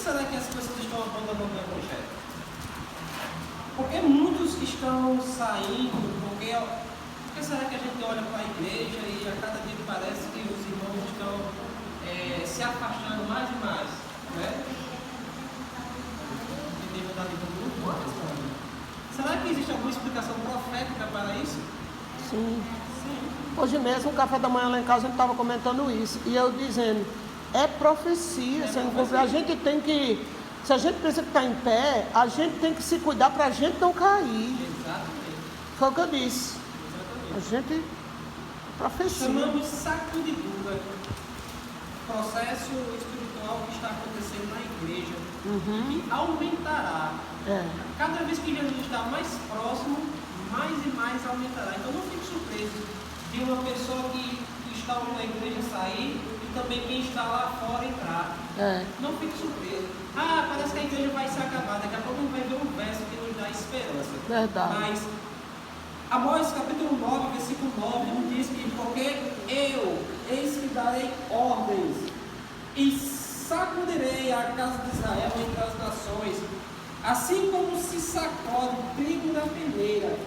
será que as pessoas estão abandonando o Evangelho? Porque muitos estão saindo, por que será que a gente olha para a igreja e a cada dia parece que os irmãos estão se afastando mais e mais, né? Tem vontade de concluir? Será que existe alguma explicação profética para isso? Sim. Hoje mesmo, no café da manhã lá em casa, a gente estava comentando isso. E eu dizendo, é profecia. A gente tem que, se a gente pensa que está em pé, a gente tem que se cuidar para a gente não cair. Exatamente. Foi o que eu disse. Exatamente. A gente, profecia. Chamamos sacudidura. Processo espiritual que está acontecendo na igreja. Que aumentará. Cada vez que Jesus está mais próximo, mais e mais aumentará. Então não fique surpreso de uma pessoa que está na igreja sair e também quem está lá fora entrar. Não fique surpreso. Parece que a igreja vai se acabar. Daqui a pouco a gente vai ver um verso que nos dá esperança. Verdade. Mas Amós capítulo 9, versículo 9, nos diz que porque eu, eis que darei ordens e sacudirei a casa de Israel entre as nações, assim como se sacode o trigo na peneira,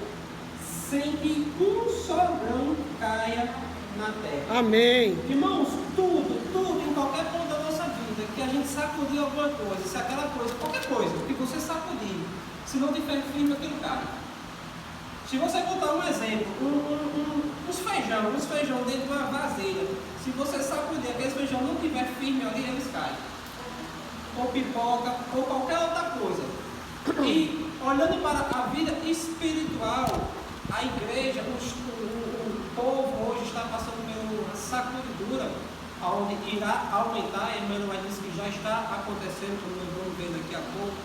sem que um só grão caia na terra. Amém. Irmãos, tudo, em qualquer ponto da nossa vida, que a gente sacudir alguma coisa, se aquela coisa, qualquer coisa, que você sacudir, se não tiver firme, aquilo cai. Se você botar um exemplo, uns feijão dentro de uma vasilha, se você sacudir aquele feijão não tiver firme ali, eles caem. Ou pipoca, ou qualquer outra coisa. E olhando para a vida espiritual, a igreja, o povo hoje está passando por uma sacudidura, onde irá aumentar. A irmã vai dizer que já está acontecendo, como nós vamos ver daqui a pouco.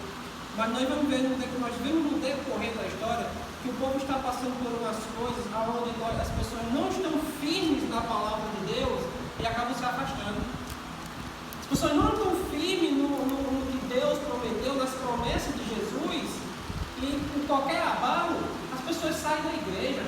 Mas nós vamos ver, nós vemos no decorrer da história, que o povo está passando por umas coisas onde as pessoas não estão firmes na palavra de Deus e acabam se afastando. As pessoas não estão firmes no que Deus prometeu, nas promessas de Jesus, e por qualquer abalo, as pessoas saem da igreja.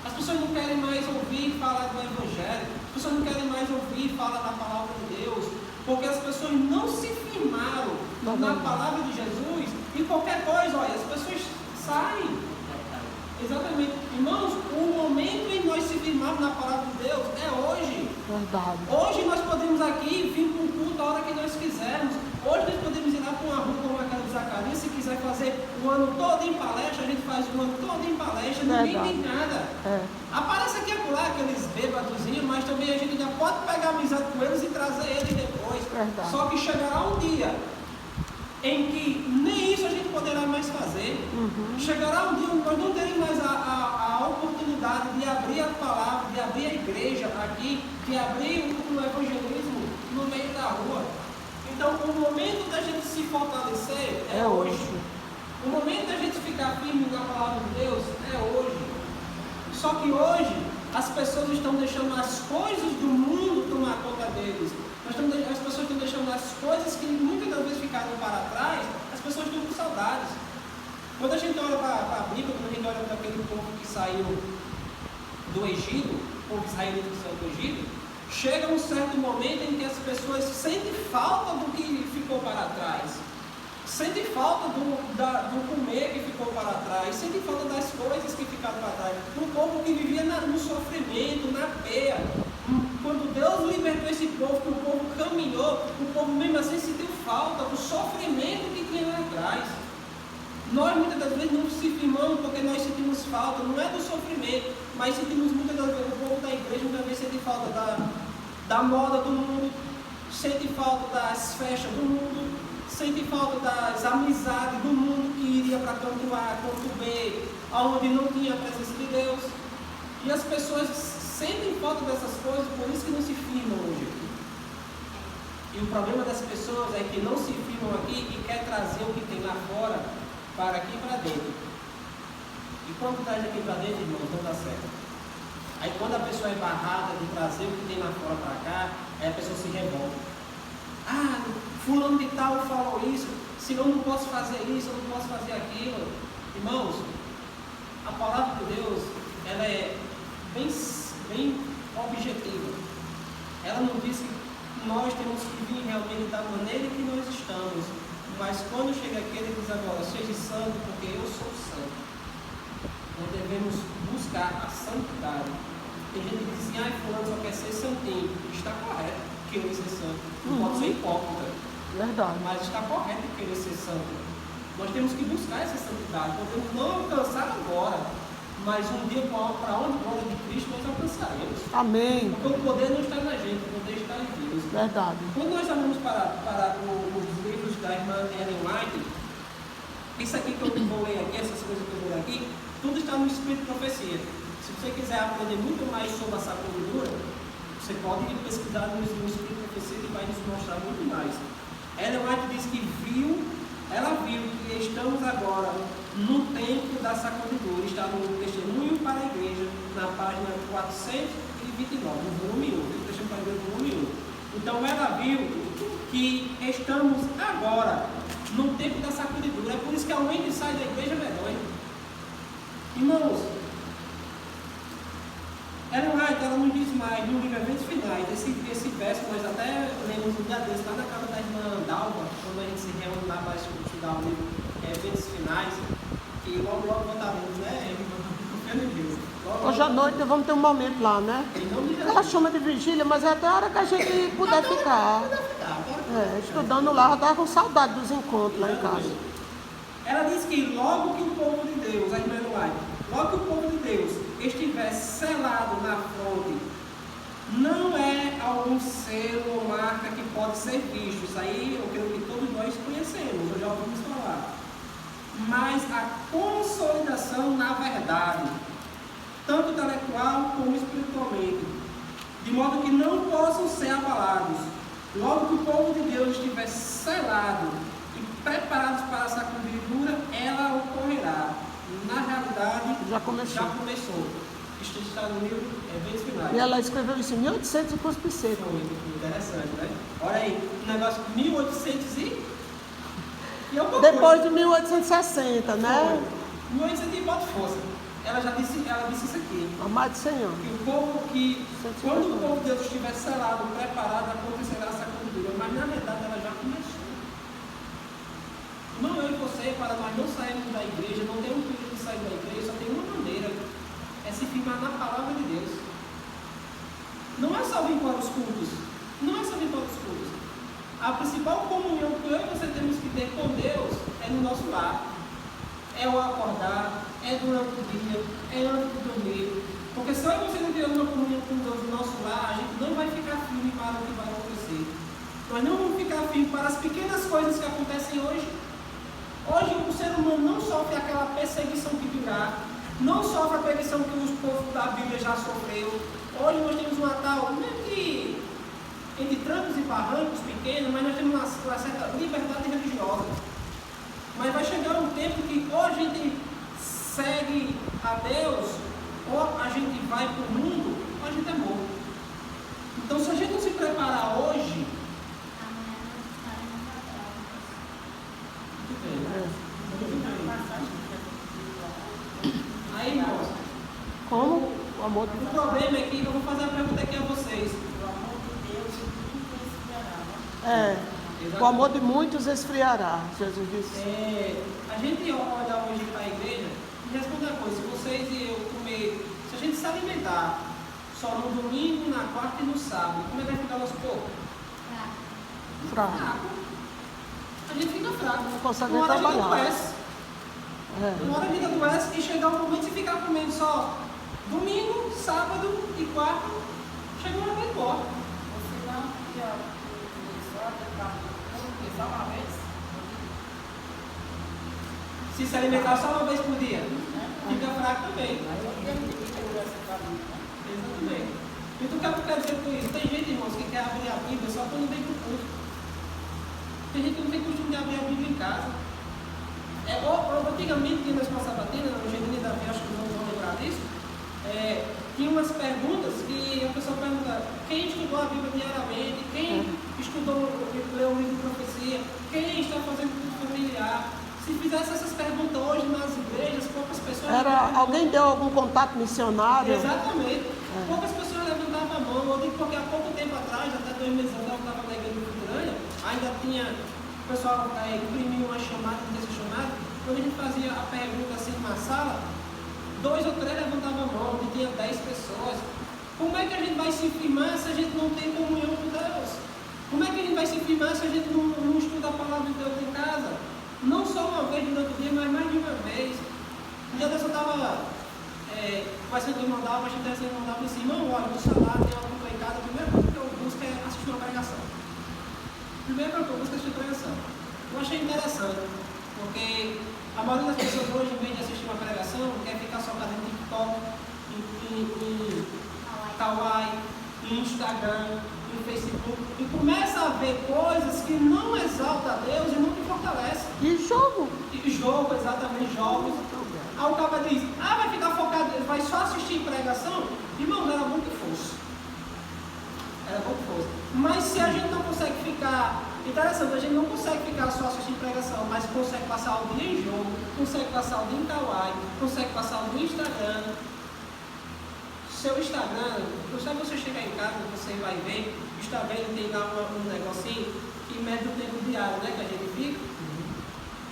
As pessoas não querem mais ouvir falar do Evangelho, as pessoas não querem mais ouvir falar da palavra de Deus, porque as pessoas não se firmaram na palavra de Jesus, e qualquer coisa, olha, as pessoas saem. Exatamente. Irmãos, o momento em nós se firmarmos na palavra de Deus é hoje. Verdade. Hoje nós podemos aqui vir para um culto a hora que nós quisermos. Hoje nós podemos ir lá para uma rua como aquela de Zacarias. Se quiser fazer o ano todo em palestra, a gente faz o ano todo em palestra. Ninguém tem nada. Aparece aqui e acolá aqueles bêbadozinhos, mas também a gente ainda pode pegar amizade com eles e trazer eles depois. Verdade. Só que chegará um dia em que nem isso a gente poderá mais fazer. Chegará um dia onde nós não teremos mais a oportunidade de abrir a palavra, de abrir a igreja aqui, de abrir o evangelismo no meio da rua. Então, o momento da gente se fortalecer é hoje. O momento da gente ficar firme na palavra de Deus é hoje. Só que hoje, as pessoas estão deixando as coisas do mundo tomar conta deles. As pessoas estão deixando as coisas que muitas das vezes ficaram para trás, as pessoas estão com saudades. Quando a gente olha para a Bíblia, quando a gente olha para aquele povo que saiu do Egito, o povo israelita que saiu do Egito, chega um certo momento em que as pessoas sentem falta do que ficou para trás. Sentem falta do comer que ficou para trás, sentem falta das coisas que ficaram para trás. Um povo que vivia no sofrimento, na peia. Quando Deus libertou esse povo, que o povo caminhou, o povo mesmo assim sentiu falta do sofrimento que tinha lá atrás. Nós muitas das vezes não se firmamos porque nós sentimos falta, não é do sofrimento, mas sentimos muitas das vezes, o povo da igreja muitas vezes sente falta da moda do mundo, sente falta das festas do mundo, sente falta das amizades do mundo que iria para canto A, canto B, onde não tinha a presença de Deus. E as pessoas sentem falta dessas coisas, por isso que não se firmam hoje aqui. E o problema das pessoas é que não se firmam aqui e quer trazer o que tem lá fora para aqui e para dentro. E quando traz aqui para dentro, irmãos, não dá certo. Aí quando a pessoa é barrada de trazer o que tem lá fora para cá, aí a pessoa se revolta. Fulano de tal falou isso, se eu não posso fazer isso, eu não posso fazer aquilo. Irmãos, a palavra de Deus, ela é bem objetiva. Ela não diz que nós temos que vir realmente da maneira que nós estamos, Mas quando chega aqui, ele diz agora, seja santo, porque eu sou santo. Nós devemos buscar a santidade. Tem gente que diz assim, fulano só quer ser santinho. Está correto querer ser santo. Não pode ser hipócrita. Verdade. Mas está correto querer ser santo. Nós temos que buscar essa santidade. Podemos não alcançar agora, mas um dia, para a honra e glória de Cristo, nós alcançaremos. Amém. Porque o poder não está na gente, o poder está em Deus. Verdade. Quando nós vamos para os livros da irmã Ellen White, isso aqui que eu vou ler aqui, essas coisas que eu vou ler aqui, tudo está no Espírito de Profecia. Se você quiser aprender muito mais sobre a sacudidura, você pode pesquisar no Espírito de Profecia, que vai nos mostrar muito mais. Ellen White diz que ela viu que estamos agora no tempo da sacudidura. Está no Testemunho para a Igreja, na página 429, no volume 1. Testemunho para a Igreja, volume 1. Então ela viu que estamos agora no tempo da sacudidura. É por isso que aumenta e sai da igreja medonha. Irmãos, Ellen White, ela não diz mais no livro Eventos Finais. Esse verso nós até lemos um dia desse lá na casa da irmã Dalva, quando a gente se reúne lá para estudar o livro Eventos Finais, que logo voltaremos, né? Confia em Deus. Hoje à noite vamos ter um momento lá, né? Ela chama de vigília, mas é até a hora que a gente puder ficar. Estudando lá, eu estava com saudade dos encontros lá em casa. Ela diz que logo que o povo de Deus, a irmã White, logo que o povo de Deus estiver selado na fronte, não é algum selo ou marca que pode ser visto. Isso aí eu creio que todos nós conhecemos, eu já ouvimos falar. Mas a consolidação na verdade, tanto intelectual como espiritualmente, de modo que não possam ser abalados. Logo que o povo de Deus estiver selado e preparados para a sacudidura, ela ocorrerá. Na realidade, já começou. Isto está no livro Eventos Finais. E ela escreveu isso em 1800 e cuspe seco. Foi interessante, né? Olha aí, um negócio de 1800 e depois de 1860, né? 1800 e bota força. Ela disse isso aqui. Há mais de 100 anos. Quando o povo de Deus estiver selado, preparado, acontecerá essa sacudidura. Mas na verdade ela já começou. Não, eu e você, para nós não sairmos da igreja, não temos perigo de sair da igreja, só tem uma maneira, é se firmar na palavra de Deus. Não é só vir para os cultos. A principal comunhão que eu e você temos que ter com Deus é no nosso lar. É o acordar, é durante o dia, é antes de dormir. Porque se eu e você não tivermos uma comunhão com Deus no nosso lar, a gente não vai ficar firme para o que vai acontecer. Nós não vamos ficar firmes para as pequenas coisas que acontecem hoje. Hoje o ser humano não sofre aquela perseguição que virá, não sofre a perseguição que os povos da Bíblia já sofreu. Hoje nós temos uma tal, não é que entre trancos e barrancos pequenos, mas nós temos uma certa liberdade religiosa. Mas vai chegar um tempo que ou a gente segue a Deus, ou a gente vai para o mundo, ou a gente é morto. Então se a gente não se preparar hoje, aí, irmãos, como? O amor de Deus. O problema é que eu vou fazer a pergunta aqui a vocês. O amor de muitos esfriará, Jesus disse. A gente olha hoje para a igreja e responde uma coisa: se vocês e eu comer, se a gente se alimentar só no domingo, na quarta e no sábado, como é que vai ficar nosso corpo? Fraco. A gente fica fraco. Não consegue uma hora trabalhar. A gente adoece. Uma hora a gente adoece e chegar um momento de ficar comendo só domingo, sábado e quarta, chega uma hora vai embora. Você não ia só uma vez? Se se alimentar só uma vez por dia, fica fraco também. Exatamente. Então o que eu quero dizer com isso? Tem gente, irmãos, que quer abrir a Bíblia só quando vem para o culto. Tem gente que não tem costume de abrir a Bíblia em casa. Antigamente, na escola sabatina, na Eugenia da Davi, acho que não vão lembrar disso, tinha umas perguntas que a pessoa pergunta: quem estudou a Bíblia diariamente? Quem leu o livro de profecia? Quem está fazendo culto familiar? Se fizesse essas perguntas hoje nas igrejas, poucas pessoas... Alguém deu algum contato missionário? Exatamente. Poucas pessoas levantavam a mão. Eu digo porque há pouco tempo atrás, até 2 meses atrás, eu estava na igreja de Futurânia, ainda tinha pessoal imprimiu uma chamada, um texto chamado, quando a gente fazia a pergunta assim na sala, 2 ou 3 levantavam a mão, e tinha 10 pessoas. Como é que a gente vai se firmar se a gente não tem comunhão com Deus? Como é que a gente vai se firmar se a gente não estuda a palavra de Deus em casa? Não só uma vez durante o dia, mas mais de uma vez. Um dia desse eu estava conversando com o irmão Dalva, achei interessante o irmão Dalva disse, irmão, olha, no salário tem algo em casa, a primeira coisa que eu busco é assistir uma pregação. Primeiro que eu busco é assistir pregação. Eu achei interessante, porque a maioria das pessoas hoje, em vez de assistir uma pregação, quer ficar só fazendo TikTok, em Kawaii, em Instagram, em Facebook, e começa a ver coisas que não exaltam a Deus e não te fortalecem. E jogo? E jogo, exatamente, jogos. Aí o cara diz, vai ficar focado, vai só assistir pregação? Irmão, era bom que fosse. Era bom que fosse. Mas se a gente não consegue ficar, interessante, a gente não consegue ficar só assistindo pregação, mas consegue passar o dia em jogo, consegue passar o dia em Kawaii, consegue passar o dia em Instagram. Seu Instagram, só você chegar em casa, você vai ver, o Instagram tem lá um negocinho que mede o tempo diário, né, que a gente fica.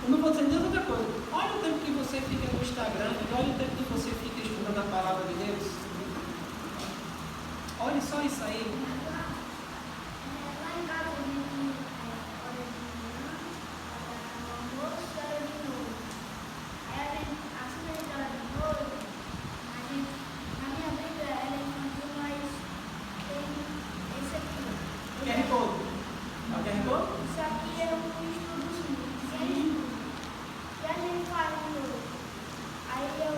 Eu não vou dizer nem outra coisa. Olha o tempo que você fica no Instagram e olha o tempo que você fica estudando a palavra de Deus. Olha só isso aí. Lá em casa a gente hora de manhã, almoço, hora de noite. Aí a gente, assim que a gente hora de noite, na minha Bíblia ela é infantil, mas tem esse aqui. QR Code. É o QR Code? Isso aqui é um estudozinho, sem estudo. E a gente faz de novo. Aí eu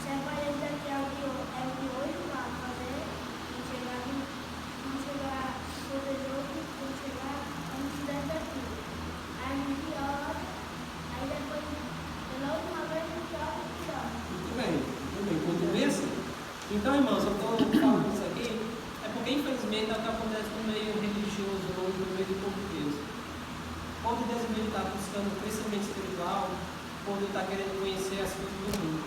separei daqui é o de hoje para fazer. Quando chegar sobre jogo, quando chegar, antes dessa aqui. Aí a gente ora, aí depois, pela última vez, a gente ora e ora. Muito bem. Continue assim. Então, irmãos, eu estou falando isso aqui, é porque infelizmente é o que acontece no meio religioso hoje, no meio do povo de Deus. O povo de Deus, em vez de estar buscando crescimento espiritual, o povo está querendo conhecer as coisas do mundo.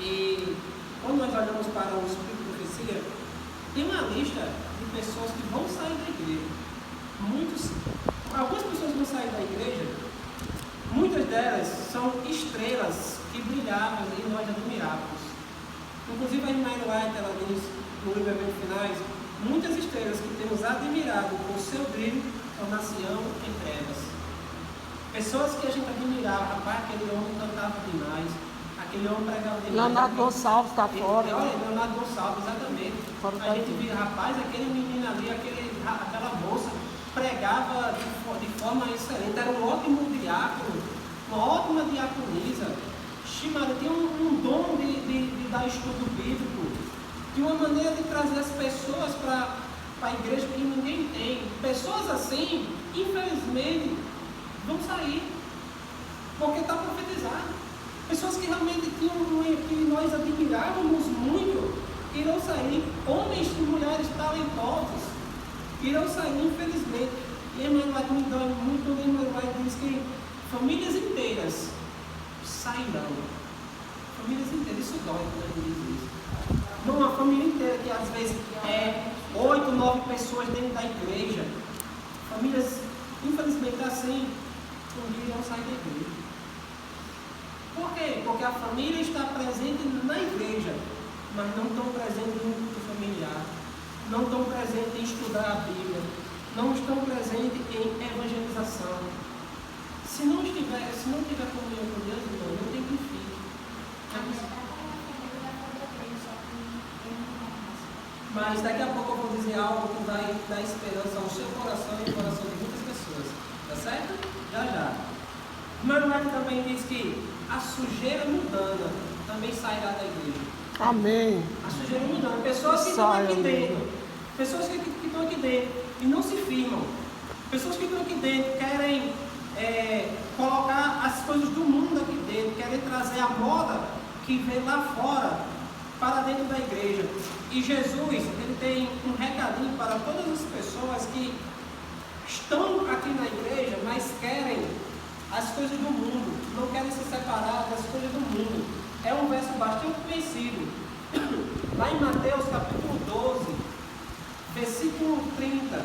E quando nós olhamos para o Espírito de Profecia, tem uma lista de pessoas que vão sair da igreja. Algumas pessoas vão sair da igreja, muitas delas são estrelas que brilhavam e nós admirávamos. Inclusive a irmã White, ela diz no livro Eventos Finais, muitas estrelas que temos admirado com seu brilho tornar-se-ão em trevas. Pessoas que a gente admirava, rapaz, aquele homem cantava demais, aquele homem pregava demais. Leonardo Gonçalves está fora. Olha, Leonardo Gonçalves, exatamente. A gente via, rapaz, aquele menino ali, aquela moça, pregava de forma excelente, era um ótimo diácono, uma ótima diaconisa. Ximara tinha um dom de dar estudo bíblico, tinha uma maneira de trazer as pessoas para a igreja que ninguém tem. Pessoas assim, infelizmente, vão sair, porque está profetizado. Pessoas que realmente que nós admirávamos muito, irão sair. Homens e mulheres talentosos irão sair, infelizmente. E Emmanuel me dói muito quando Emmanuel diz que famílias inteiras sairão. Famílias inteiras, isso dói quando ele diz isso. Não uma família inteira, que às vezes é 8, 9 pessoas dentro da igreja. Famílias, infelizmente, assim, um dia irão sair da igreja. Por quê? Porque a família está presente na igreja, mas não estão presentes no culto familiar, não estão presentes em estudar a Bíblia, não estão presentes em evangelização. Se não tiver comunhão com Deus, irmão, não tem que fique. Mas daqui a pouco eu vou dizer algo que vai dar esperança ao seu coração e ao coração de muitas pessoas. Tá certo? Já já. Manuel também diz que a sujeira mundana também sairá da igreja. Amém. A sujeira mundana. Pessoas que estão aqui dentro. Pessoas que estão aqui dentro e não se firmam. Pessoas que estão aqui dentro querem colocar as coisas do mundo aqui dentro, querem trazer a moda que vem lá fora para dentro da igreja. E Jesus, ele tem um recadinho para todas as pessoas que estão aqui na igreja, mas querem as coisas do mundo, não querem se separar das coisas do mundo. É um verso bastante conhecido. Lá em Mateus capítulo 12, versículo 30,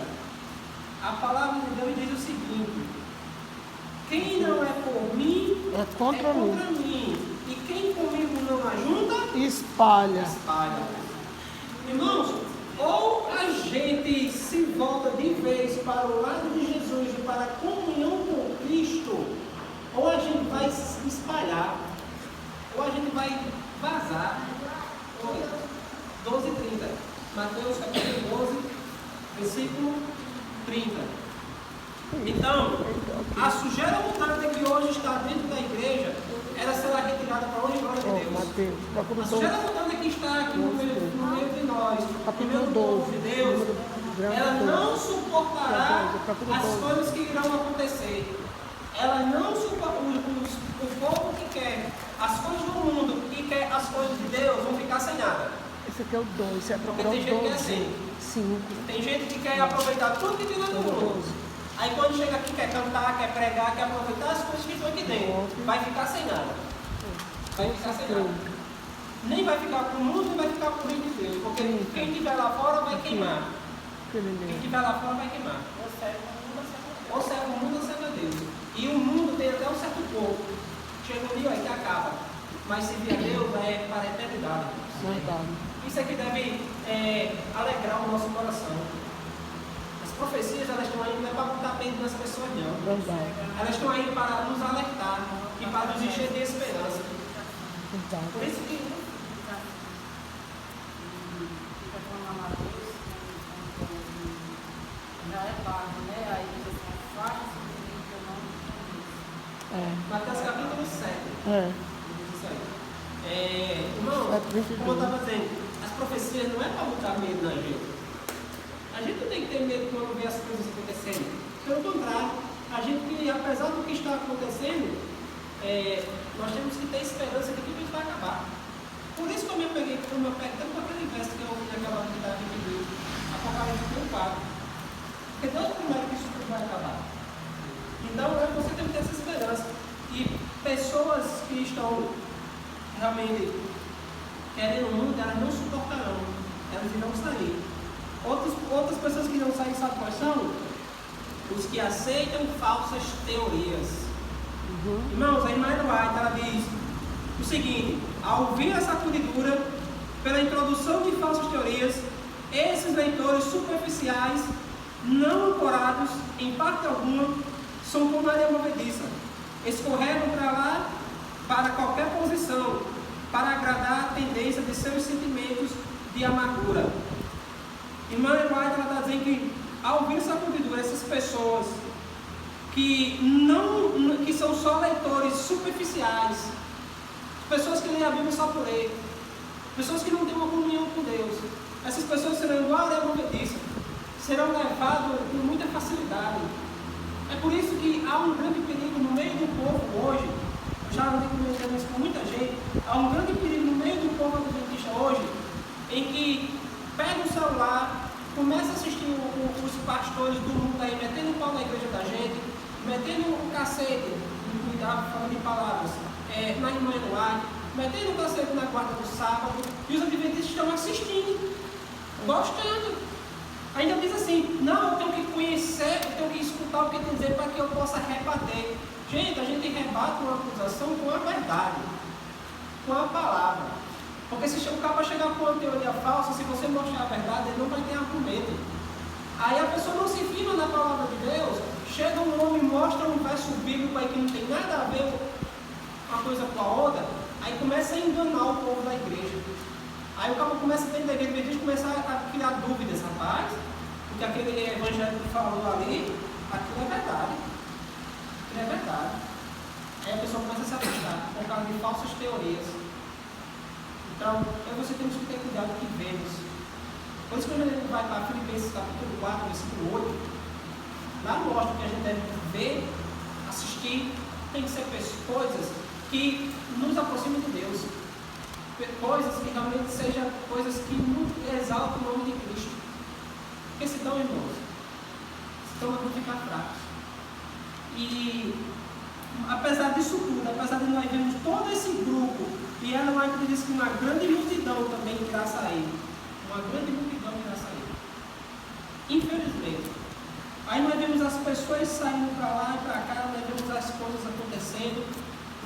a palavra de Deus diz o seguinte: É contra mim. E quem comigo não ajunta, espalha. Irmãos, ou a gente se volta de vez para o lado de Jesus e para a comunhão com Cristo, ou a gente vai se espalhar, ou a gente vai vazar. 12:30. Mateus capítulo 12, versículo 30. Então, a sujeira mudada que hoje está dentro da igreja, ela será retirada para onde? Glória de Deus. A sujeira mudada que está aqui no meio de nós, no meio do povo de Deus, ela não suportará as coisas que irão acontecer. Ela não suporta. O povo que quer as coisas do mundo e quer as coisas de Deus vão ficar sem nada. Esse aqui é o 2, você é porque tem gente que é assim. 5. Tem gente que quer aproveitar tudo que tem lá no mundo. Aí quando chega aqui, quer cantar, quer pregar, quer aproveitar as coisas que estão aqui dentro. Vai ficar sem nada. Vai ficar sem nada. Nem vai ficar com o mundo, nem vai ficar com o reino de Deus. Porque quem estiver lá fora vai queimar. Quem estiver lá fora vai queimar. Ou serve o mundo ou serve a Deus. E o mundo tem até um certo pouco. Chega um dia aí que acaba. Mas se vier Deus, é para a eternidade. Isso aqui deve alegrar o nosso coração. As profecias, elas estão aí não é para botar medo nas pessoas, não. Elas estão aí para nos alertar e para nos encher de esperança. Por isso que já é pago, né? Aí diz assim, faz o que eu não conheço. Mateus capítulo 7. Isso aí. Irmão, como eu estava dizendo, as profecias não é para botar medo na gente. A gente não tem que ter medo quando vê as coisas acontecendo. Pelo contrário, a gente, apesar do que está acontecendo, nós temos que ter esperança de que tudo vai acabar. Por isso que eu me peguei tanto aquele verso que eu ouvi naquela unidade de Deus, Apocalipse 4. Porque Deus primeiro que isso tudo vai acabar. Então, você tem que ter essa esperança. E pessoas que estão realmente querendo o mundo, elas não suportarão. Elas irão sair. Outras pessoas que não saem, sabe quais são? Os que aceitam falsas teorias. Irmãos, a irmã White, ela diz o seguinte: ao ouvir a sacudidura pela introdução de falsas teorias, esses leitores superficiais, não ancorados em parte alguma, são como areia movediça, escorregam para lá para qualquer posição, para agradar a tendência de seus sentimentos de amargura. Irmã White, ela está dizendo que ao ouvir sacudidura, essas pessoas que são só leitores superficiais, pessoas que leem a Bíblia só por ler, pessoas que não têm uma comunhão com Deus, essas pessoas serão igual a areia movediça, serão levados com muita facilidade. É por isso que há um grande perigo no meio do povo hoje. Já andei comentando isso com muita gente. Há um grande perigo no meio do povo adventista hoje, em que pega o celular, começa a assistir os pastores do mundo aí, metendo o pau na igreja da gente, metendo o cacete, cuidado, falando de palavras, na irmã Eduardo, metendo o cacete na guarda do sábado, e os adventistas estão assistindo, gostando. Ainda diz assim: não, eu tenho que conhecer, eu tenho que escutar o que tem a dizer para que eu possa rebater. Gente, a gente rebate uma acusação com a verdade, com a palavra. Porque se o cara chegar com uma teoria falsa, se você mostrar a verdade, ele não vai ter argumento. Aí a pessoa não se firma na palavra de Deus, chega um homem, mostra um verso bíblico aí que não tem nada a ver uma coisa com a outra, aí começa a enganar o povo da igreja. Aí o cara começa dentro da igreja, começa a criar dúvidas, rapaz, porque aquele evangelho que falou ali, aquilo é verdade. Aquilo é verdade. Aí a pessoa começa a se afastar por causa de falsas teorias. Então, você temos que ter cuidado com o que vemos. Por isso que quando a gente vai para Filipenses capítulo 4, versículo 8, lá mostra que a gente deve ver, assistir, tem que ser coisas que nos aproximem de Deus. Coisas que realmente sejam coisas que exaltam o nome de Cristo. Porque senão, irmãos, vão ficar fracos. E apesar disso tudo, apesar de nós vermos todo esse grupo, e ela vai dizer que uma grande multidão também irá sair. Uma grande multidão irá sair. Infelizmente. Aí nós vemos as pessoas saindo para lá e para cá, nós vemos as coisas acontecendo,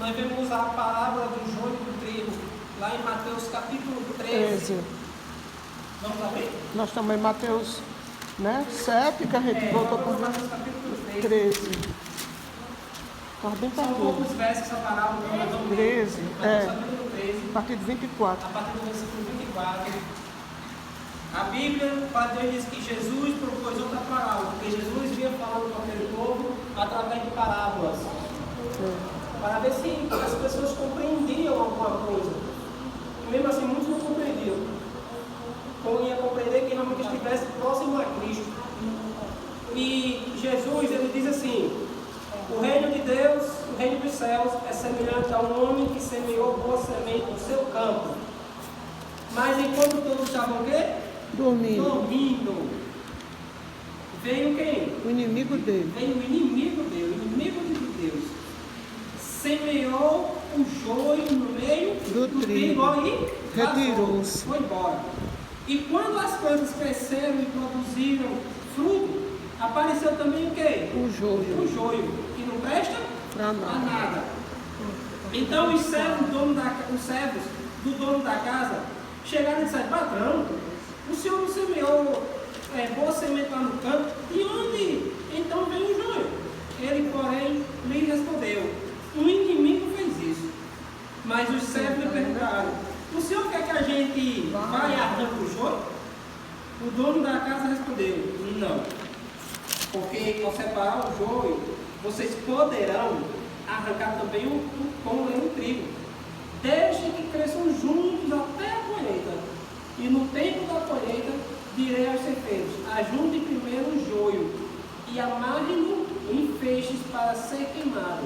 nós vamos usar a palavra do joio e do trigo, lá em Mateus capítulo 13. Vamos abrir? Nós estamos em Mateus, né, 7, que a gente voltou para o Mateus capítulo 13. Está bem São pertinho. poucos versos essa parábola, então nós vamos 13, Mateus capítulo 13, a partir de 24. a partir do versículo 24. A Bíblia, para Deus, diz que Jesus propôs outra parábola, porque Jesus vinha falando com aquele povo através de parábolas, para ver se as pessoas compreendiam alguma coisa. E mesmo assim, muitos não compreendiam. Como ia compreender que realmente estivesse próximo a Cristo. E Jesus, ele diz assim: o reino de Deus, o reino dos céus, é semelhante a um homem que semeou boa semente no seu campo. Mas enquanto todos estavam o quê? Dormindo. Veio quem? O inimigo dele. Veio o inimigo dele, o inimigo de Deus. Semeou o joio no meio do trigo e retirou-se. Foi embora. E quando as coisas cresceram e produziram fruto, apareceu também o quê? O joio. O joio, que não presta Pra nada. Então os servos do dono da casa chegaram e disseram: patrão, o senhor não semeou boa semente lá no campo, de onde então veio o joio? Ele, porém, lhe respondeu: o inimigo fez isso. Mas os servos lhe perguntaram: o senhor quer que a gente vá e arranque o joio? O dono da casa respondeu: não, porque ao separar o joio, vocês poderão arrancar também o pão e o trigo. Deixem que cresçam juntos até a colheita. E no tempo da colheita, direi aos ceifeiros: ajuntem primeiro o joio e amarrem-no em feixes para ser queimado,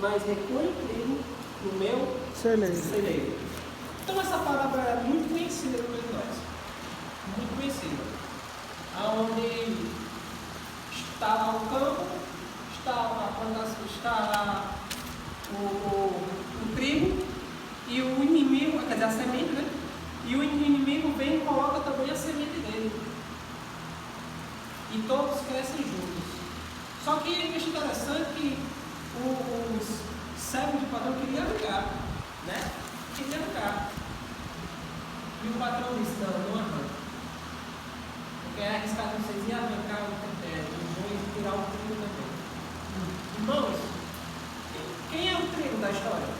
mas recolhe o trigo no meu celeiro. Então essa palavra é muito conhecida por nós. Muito conhecida. Onde está lá o campo, está a plantação, está lá o trigo, e o inimigo, quer dizer, a semente, né? E o inimigo vem e coloca também a semente dele. E todos crescem juntos. Só que eu acho interessante que os servos do patrão queriam arrancar, né? Queriam arrancar. E o patrão disse: não arranca. Porque é arriscado vocês irem arrancar o joio e tirar o trigo também. Irmãos, quem é o trigo da história?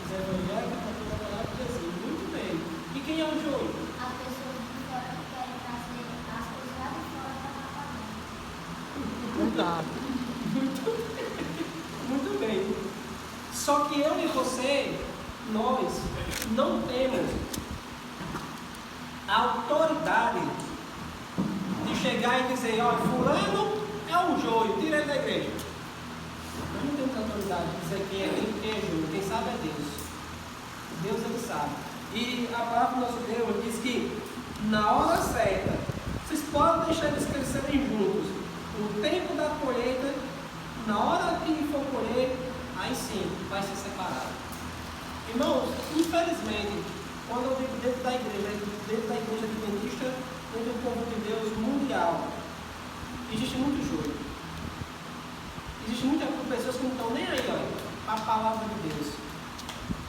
Os evangélicos estão trabalhando com Jesus. Muito bem. E quem é o joio? As pessoas de fora que querem trazer as coisas lá de fora para cá. Muito bem. Só que eu e você, nós não temos a autoridade de chegar e dizer: olha, fulano é um joio, tira ele da igreja. Nós não temos a autoridade de dizer quem é joio. Quem sabe é Deus. Deus, ele sabe. E a palavra do nosso Deus diz que na hora certa, vocês podem deixar eles crescerem juntos. O tempo da colheita, na hora que for colher, aí sim vai ser separado. Irmãos, infelizmente, quando eu digo dentro da igreja adventista, dentro do povo de Deus mundial, existe muito joio. Existe muitas pessoas que não estão nem aí, olha, para a palavra de Deus.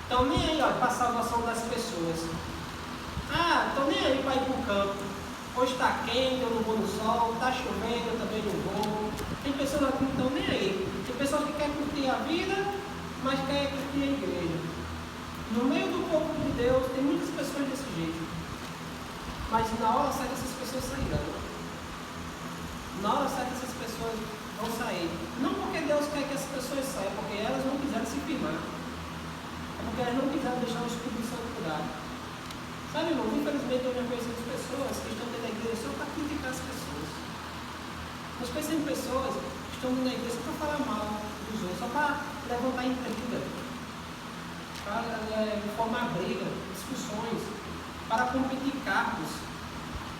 Estão nem aí, olha, para a salvação das pessoas. Estão nem aí para ir para o campo. Hoje está quente, eu não vou no sol, está chovendo, eu também não vou. Tem pessoas que não estão nem aí. Tem pessoas que querem curtir a vida, mas querem curtir a igreja. No meio do povo de Deus tem muitas pessoas desse jeito. Mas na hora certa essas pessoas sairão. Na hora certa essas pessoas vão sair. Não porque Deus quer que essas pessoas saiam, porque elas não quiseram se firmar. É porque elas não quiseram deixar o Espírito Santo cuidar. Sabe, irmão, infelizmente eu já conheço pessoas que estão dentro da igreja só para criticar as pessoas. Nós conhecemos pessoas que estão dentro da igreja só para falar mal dos outros, só para levantar intriga, para formar briga, discussões, para competir cargos,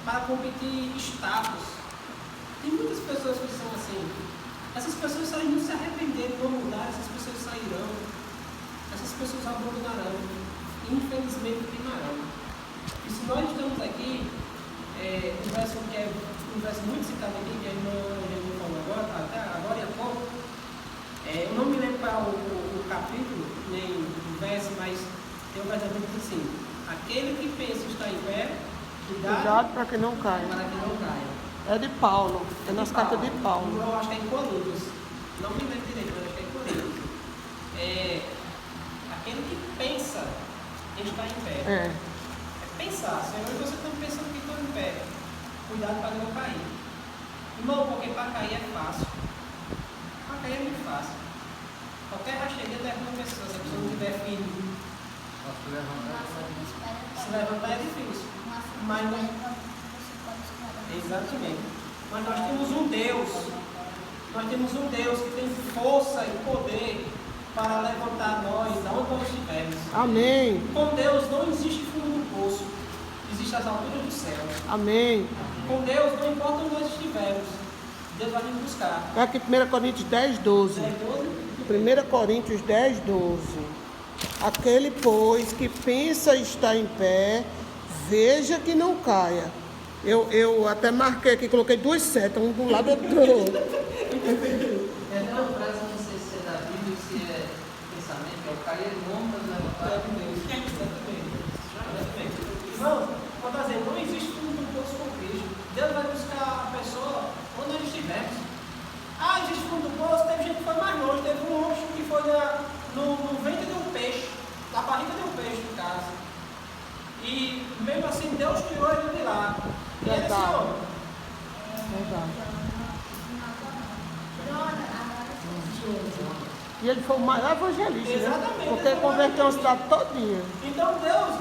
para competir status. Tem muitas pessoas que são assim. Essas pessoas, se elas não se arrependerem, não mudar, essas pessoas sairão. Essas pessoas abandonarão. Infelizmente, queimarão. E se nós estamos aqui, um verso que é um verso muito citado aqui, que a irmã falou agora e há pouco, Tem um versículo que diz assim: aquele que pensa estar em pé, Cuidado para que não caia. para que não caia. É de Paulo, é nas cartas de Paulo. Eu acho que é em Coríntios. Não me lembro direito, mas acho que é em Coríntios. Aquele que pensa estar em pé. É pensar, Senhor, você está pensando que estou em pé. Cuidado para não cair. Irmão, porque para cair é fácil. Para cair é muito fácil. Qualquer rasteira derruba uma pessoa, se a pessoa não tiver firme. Se levantar é difícil. Mas exatamente. Mas nós temos um Deus. Nós temos um Deus que tem força e poder para levantar nós de onde nós estivermos. Amém. Com Deus não existe fundo do poço. Existe as alturas do céu. Amém. Com Deus, não importa onde nós estivermos, Deus vai nos buscar. É aqui 1 Coríntios 10, 12. 1 Coríntios 10, 12. Aquele, pois, que pensa estar em pé, veja que não caia. Eu até marquei aqui, coloquei 2 setas, um do lado e outro do outro. É uma frase, não sei se é da Bíblia ou se é pensamento, é o cair longo, mas levantar. Exatamente. Irmãos, quando está dizendo, não existe fundo do poço com Cristo. Deus vai buscar a pessoa onde nós estivermos. Existe fundo do poço, teve gente que foi mais longe, teve um monstro que foi no ventre de um peixe, na barriga de um peixe, no caso. E mesmo assim, Deus tirou ele de lá. E ele disse, E ele foi o maior evangelista, exatamente, né? Porque ele converteu a cidade todinha. Então Deus,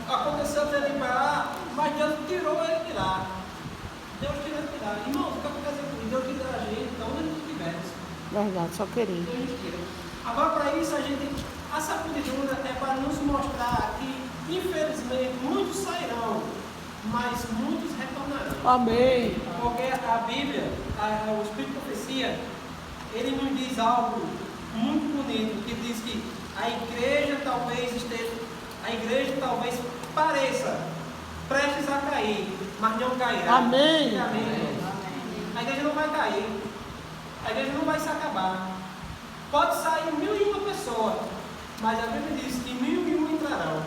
aconteceu dele para lá, mas Deus tirou ele de lá. Deus tirou ele de lá. Irmãos, o que acontece aqui? Deus tira a gente de onde a gente estivermos. Verdade, só querer. Agora, para isso, a sacudidura é para nos mostrar que, infelizmente, muitos sairão, mas muitos retornarão. Amém. Porque a Bíblia, o Espírito de Profecia, ele nos diz algo muito bonito, que diz que a igreja talvez pareça prestes a cair, mas não cairá. Amém. Amém. A igreja não vai cair. A igreja não vai se acabar. Pode sair 1001 pessoas, mas a Bíblia diz que 1001 entrarão.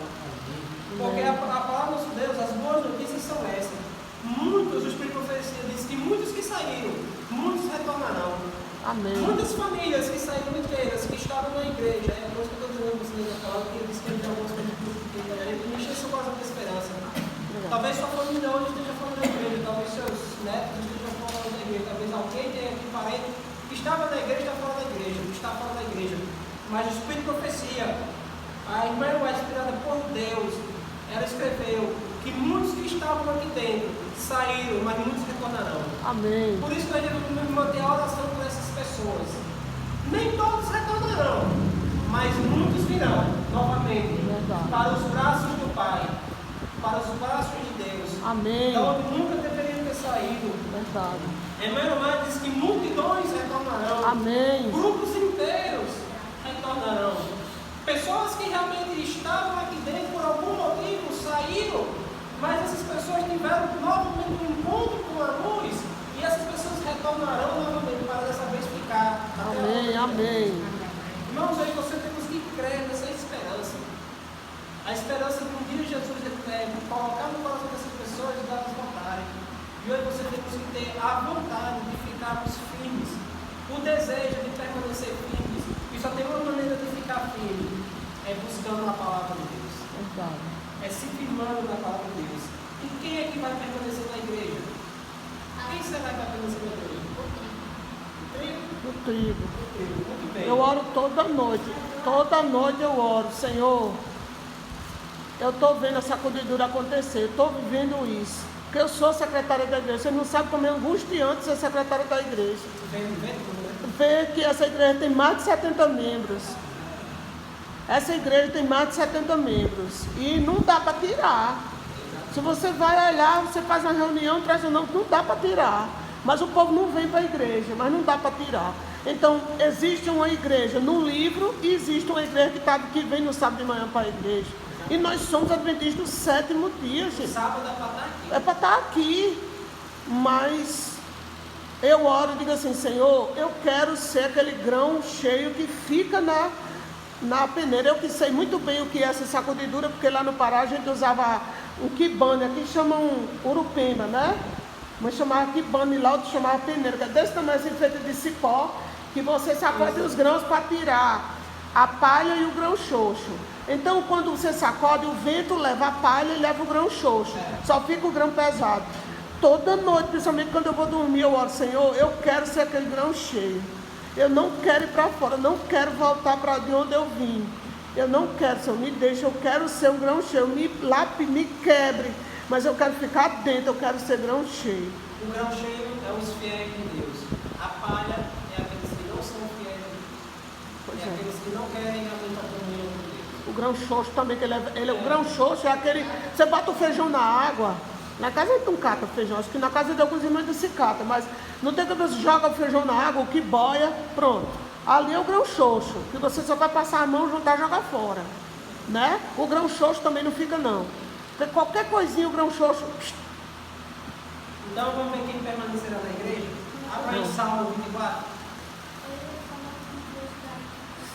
Porque a palavra do nosso Deus, as boas notícias são essas. Muitos, o Espírito de Profecia diz que muitos que saíram, muitos retornarão. Amém. Muitas famílias que saíram inteiras, que estavam na igreja, é por isso que eu estou dizendo vocês na palavra, que ele disse que ele tem algumas coisas que encheu seu coração de esperança. Talvez sua família hoje esteja fora da igreja, talvez seus netos estejam fora da igreja, talvez alguém tenha aqui parente que estava na igreja está fora da igreja, está fora da igreja. Mas o Espírito de Profecia, a irmã é inspirada por Deus, ela escreveu que muitos que estavam aqui dentro saíram, mas muitos retornarão. Amém. Por isso nós devemos manter a oração por essas pessoas. Nem todos retornarão, mas muitos virão novamente para os braços do Pai, para os braços de Deus. Amém. Da onde nunca deveriam ter saído. Verdade. Emmanuel diz que multidões retornarão. Amém. Grupos inteiros retornarão. Pessoas que realmente estavam aqui dentro por algum motivo saíram, mas essas pessoas tiveram novamente um encontro com a luz e essas pessoas retornarão novamente para dessa vez ficar. Amém, amém. Irmãos, aí você temos que crer nessa esperança. A esperança de um dia Jesus colocar no coração dessas pessoas e dar-nos vontade. E hoje você temos que ter a vontade de ficarmos firmes, o desejo de permanecer firmes. E só tem uma maneira de ficar firme, é buscando a palavra de Deus. Verdade. É se firmando na palavra de Deus. E quem é que vai permanecer na igreja? Quem será que vai permanecer na igreja? O trigo? O trigo. Muito bem. Eu oro toda noite. Toda noite eu oro. Senhor, eu estou vendo a sacudidura acontecer. Estou vivendo isso. Porque eu sou secretária da igreja. Você não sabe como é angustiante ser secretária da igreja. Ver que essa igreja tem mais de 70 membros. Essa igreja tem mais de 70 membros. E não dá para tirar. Se você vai olhar, você faz uma reunião, traz um nome, não dá para tirar. Mas o povo não vem para a igreja, mas não dá para tirar. Então, existe uma igreja no livro e existe uma igreja que vem no sábado de manhã para a igreja. E nós somos adventistas do 7º dia, gente. Sábado é para estar aqui. É para estar aqui. Mas eu oro e digo assim, Senhor, eu quero ser aquele grão cheio que fica na peneira. Eu que sei muito bem o que é essa sacudidura, porque lá no Pará a gente usava um quibane, aqui chamam urupema, né? Mas chamava quibane lá, outro chamava peneira, que é desse tamanho assim, feito de cipó, que você sacode os grãos para tirar a palha e o grão xoxo. Então, quando você sacode, o vento leva a palha e leva o grão xoxo. Só fica o grão pesado. Toda noite, principalmente quando eu vou dormir, eu oro, Senhor, eu quero ser aquele grão cheio. Eu não quero ir para fora, eu não quero voltar para de onde eu vim. Eu não quero, Senhor, me deixa, eu quero ser um grão cheio. Me lape, me quebre, mas eu quero ficar dentro, eu quero ser grão cheio. O grão cheio é os fiéis de Deus. A palha é aqueles que não são fiéis a Deus. Pois É é. aqueles que não querem realmente a comunhão com Deus. O grão xoxo também, que o grão xoxo é aquele, você bota o feijão na água, na casa a gente não cata feijão, acho que na casa de alguns irmãos se cata, mas não tem que você joga o feijão na água, o que boia, pronto. Ali é o grão xoxo, que você só vai passar a mão, juntar e jogar fora, né? O grão xoxo também não fica não, porque qualquer coisinha o grão xoxo... Então vamos ver quem permanecerá na igreja? Abra em Salmo 24.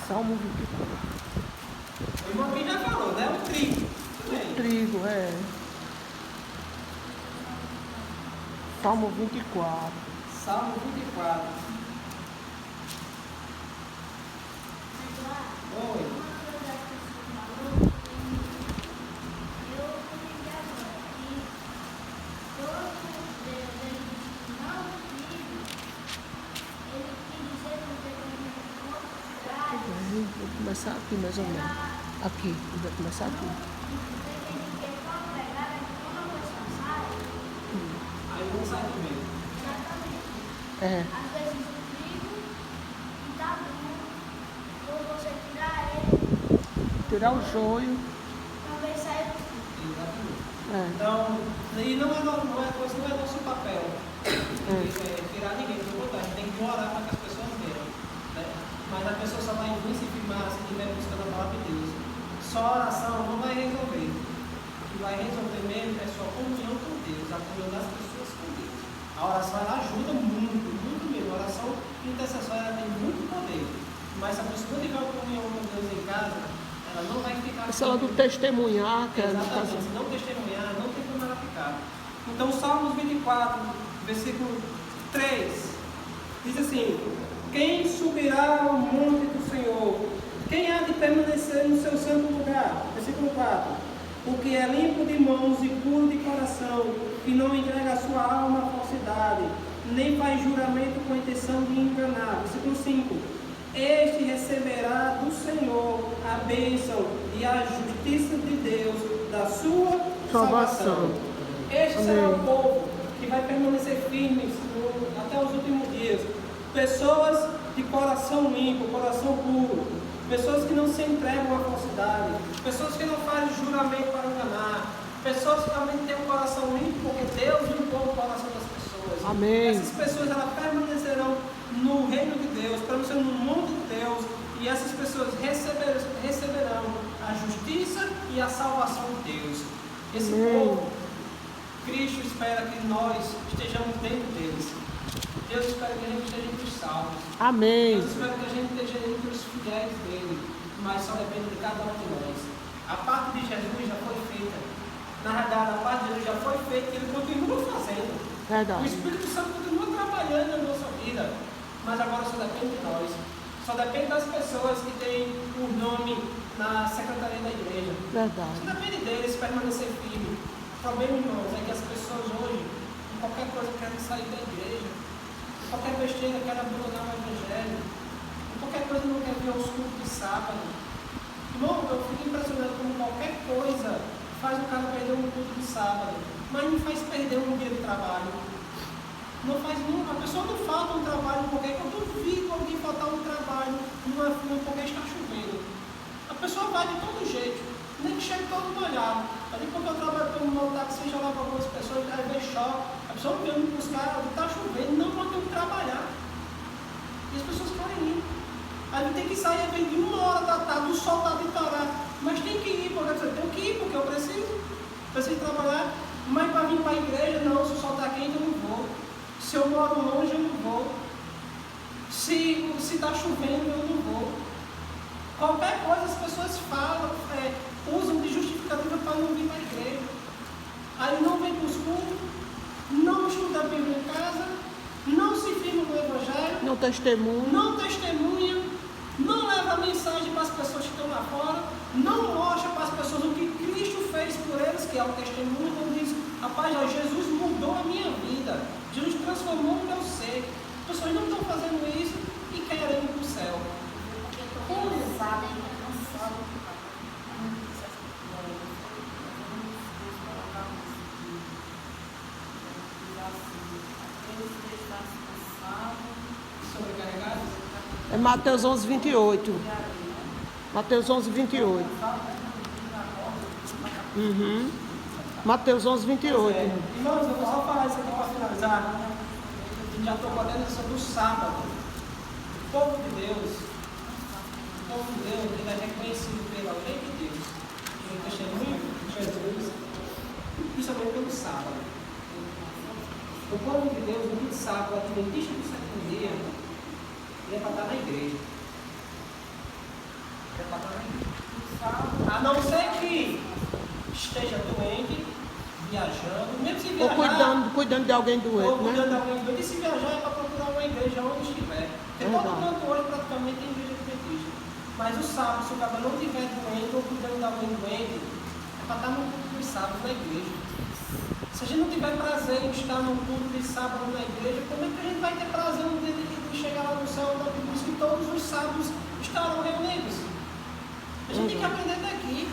Salmo 24. O irmão aqui já falou, né? O trigo. Trigo, é. Salmo 24. Salmo 24. Oi. Vou começar aqui mais ou menos. Aqui, vou começar aqui. Aí não sai do meio. É. Às vezes o trigo está bom, ou você tirar ele, Tirar o joio. talvez saia do trigo. Exatamente. É. Então, e não é nosso papel tirar ninguém do botar. A gente tem que orar para que as pessoas venham. Né? Mas a pessoa só vai vir se firmar se estiver buscando a palavra de Deus. Só a oração não vai resolver. O que vai resolver mesmo é sua comunhão com Deus, a comunhão das pessoas com Deus. A oração ela ajuda muito, muito mesmo. A oração intercessória ela tem muito poder. Mas se a pessoa tiver uma comunhão com Deus em casa, ela não vai ficar. Essa lá do testemunhar, que é no Exatamente, caso. se não testemunhar, não tem como ela ficar. Então, Salmos 24, versículo 3, diz assim: quem subirá ao monte do Senhor? Quem há de permanecer no seu santo lugar? Versículo 4: o que é limpo de mãos e puro de coração, que não entrega a sua alma à falsidade, nem faz juramento com a intenção de enganar. Versículo 5: este receberá do Senhor a bênção e a justiça de Deus da sua salvação. Este será o povo que vai permanecer firme até os últimos dias. Pessoas de coração limpo, coração puro. Pessoas que não se entregam à falsidade. Pessoas que não fazem juramento para enganar. Pessoas que também têm um coração limpo, porque Deus limpou o coração das pessoas. Amém. Essas pessoas elas permanecerão no reino de Deus, permanecerão no mundo de Deus. E essas pessoas receberão a justiça e a salvação de Deus. Esse povo, Cristo espera que nós estejamos dentro deles. Deus espera que a gente esteja entre os salvos. Amém. Deus espera que a gente esteja entre os fiéis dele. Mas só depende de cada um de nós. A parte de Jesus já foi feita. Na verdade, a parte de Jesus já foi feita e ele continua fazendo. Verdade. O Espírito Santo continua trabalhando na nossa vida. Mas agora só depende de nós. Só depende das pessoas que têm o nome na secretaria da igreja. Verdade. Só depende deles permanecer firme. O problema, irmãos, é que as pessoas hoje, em qualquer coisa, querem sair da igreja. Em qualquer besteira, querem abandonar o evangelho. Em qualquer coisa, não quer vir aos cultos de sábado. Irmão, eu fico impressionado como qualquer coisa faz o cara perder um culto de sábado. Mas não faz perder um dia de trabalho. Não faz nunca. A pessoa não falta um trabalho porque eu duvido alguém faltar um trabalho porque está chovendo. A pessoa vai de todo jeito, nem que chegue todo molhado. Ali porque eu trabalho como mototáxi, seja lá com algumas pessoas, às vezes chove. A pessoa vem me buscar, está chovendo, não pode ter que trabalhar. E as pessoas querem ir. Aí tem que sair, vem de 1h da tarde, o sol está de parar. Mas tem que ir, porque eu tenho que ir, porque eu preciso trabalhar. Mas para vir para a igreja, não, se o sol está quente, eu não vou. Se eu moro longe, eu não vou. Se está chovendo, eu não vou. Qualquer coisa as pessoas falam, usam de justificativa para não vir para a igreja. Aí não vem para os cultos, não estuda a Bíblia em casa, não se firma no Evangelho, Não testemunho. não testemunha, não leva a mensagem para as pessoas que estão lá fora, não mostra para as pessoas o que Cristo fez por eles, que é o testemunho, não diz, rapaz, ó, Jesus mudou a minha vida, Jesus transformou o meu ser. As pessoas não estão fazendo isso e querem ir para o céu. Sobrecarregados? É Mateus 11, 28. Mateus 11, 28. Mateus 11, 28. Irmãos, eu vou só falar isso aqui para finalizar. Já estou podendo sobre o sábado. O povo de Deus, ele é reconhecido pela lei de Deus, pelo testemunho de Jesus, principalmente pelo sábado. O povo de Deus, no dia de sábado, o adventista do sétimo dia, ele é para estar na igreja. Ele é para estar na igreja. A não ser que esteja doente, viajando, mesmo se Ou viajar. cuidando de alguém Ou doente, cuidando de né? alguém doente. E se viajar é para procurar uma igreja onde estiver. Porque todo Verdade. canto hoje praticamente tem igreja adventista. Mas o sábado, se o cabra não estiver doente ou cuidando de alguém doente, é para estar no culto de sábado na igreja. Se a gente não tiver prazer em estar no culto de sábado na igreja, como é que a gente vai ter prazer no dia de chegar lá no céu da Bíblia que todos os sábados estarão reunidos? A gente tem que aprender daqui.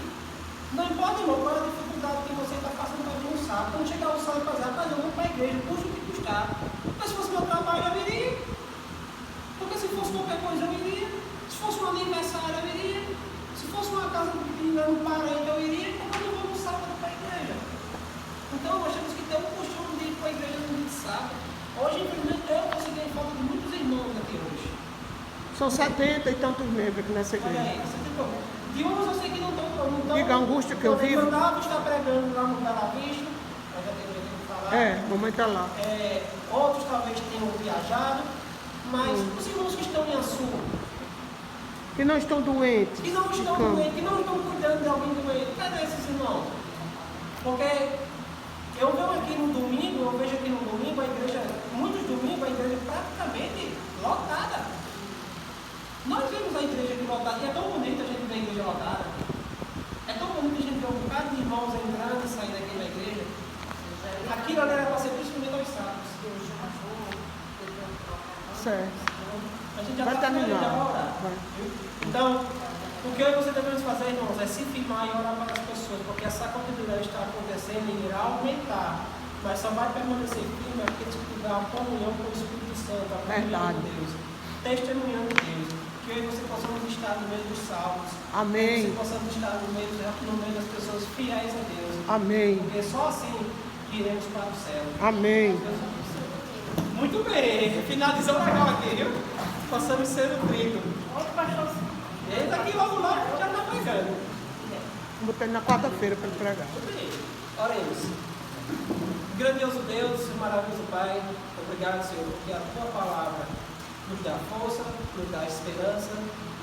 Não importa, irmão, qual é a dificuldade que você está passando para vir no sábado. Quando chegar o sábado e fazer, rapaz, eu vou para a igreja, custa o que custar. Mas se fosse meu trabalho, eu iria. Porque se fosse qualquer coisa, eu iria. Se fosse um aniversário, eu iria. Se fosse uma casa de um parente, eu iria. Então eu não vou no sábado para a igreja. Então nós temos que ter um costume de ir para a igreja no dia de sábado. Hoje, infelizmente, eu consegui falta de muitos irmãos aqui hoje. São 70 e tantos membros aqui nessa Olha igreja. aí, você tem problema. De uns eu sei que não estão. Diga a angústia que eu vivo. Mandava estar pregando lá no Bela Vista, mas já tem que falar. Mamãe está lá. Outros talvez tenham viajado, mas os irmãos que estão em Açu, Que não estão doentes. que não estão Como? doentes, que não estão cuidando de alguém doente, cadê esses irmãos? Porque eu venho aqui no domingo, eu vejo aqui no domingo a igreja, muitos domingos a igreja praticamente lotada. Nós vemos a igreja aqui lotada, e é tão bonito a gente ver a igreja lotada. É tão bonito a gente ver um bocado de irmãos entrando e saindo aqui na igreja. Aquilo ali era para ser principalmente aos sábados. Certo. A gente já Vai está terminar. já vai orar. Vai. Então, o que eu e você devemos fazer, irmãos, é se firmar e orar para as pessoas, porque essa continuidade está acontecendo e irá aumentar. Mas só vai permanecer firme aqueles que tiver a comunhão com o Espírito Santo, a comunhão Verdade. de Deus, testemunhando Deus. Que eu e você possamos estar no meio dos salvos. Amém. Que você possamos estar no meio das pessoas fiéis a Deus. Amém. Porque só assim iremos para o céu. Amém. Muito bem, finalizou legal aqui, viu? Passamos sendo trigo. Ele está aqui logo já está pregando. Botei na quarta-feira para ele pregar. Muito bem, oremos. Grandioso Deus, maravilhoso Pai, obrigado, Senhor, porque a Tua palavra nos dá força, nos dá esperança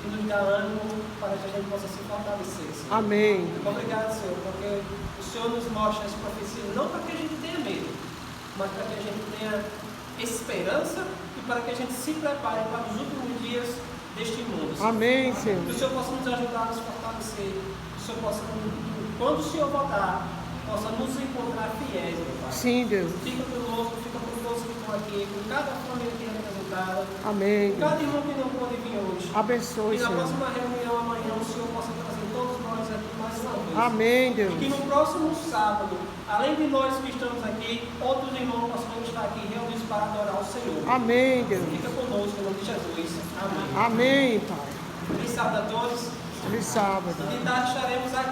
e nos dá ânimo para que a gente possa se fortalecer, Senhor. Amém. Obrigado, Senhor, porque o Senhor nos mostra as profecias não para que a gente tenha medo, mas para que a gente tenha esperança e para que a gente se prepare para os últimos dias deste mundo. Senhor. Amém, Senhor. Que o Senhor possa nos ajudar a nos fortalecer, que o Senhor possa, quando o Senhor voltar, possa nos encontrar fiéis, meu Pai. Sim, Deus. Fica conosco, fica com todos que estão aqui, com cada família que é representada, Amém. com cada irmão que não pôde vir hoje. Abençoe, Que na Senhor. próxima reunião amanhã o Senhor possa trazer todos nós aqui mais uma vez. Amém, Deus. E que no próximo sábado, além de nós que estamos aqui, outros irmãos possam estar aqui reunidos para adorar o Senhor. Amém, Deus. Fica conosco em nome de Jesus. Amém. Amém, Pai. Feliz sábado a todos. Feliz sábado. E de tarde estaremos aqui.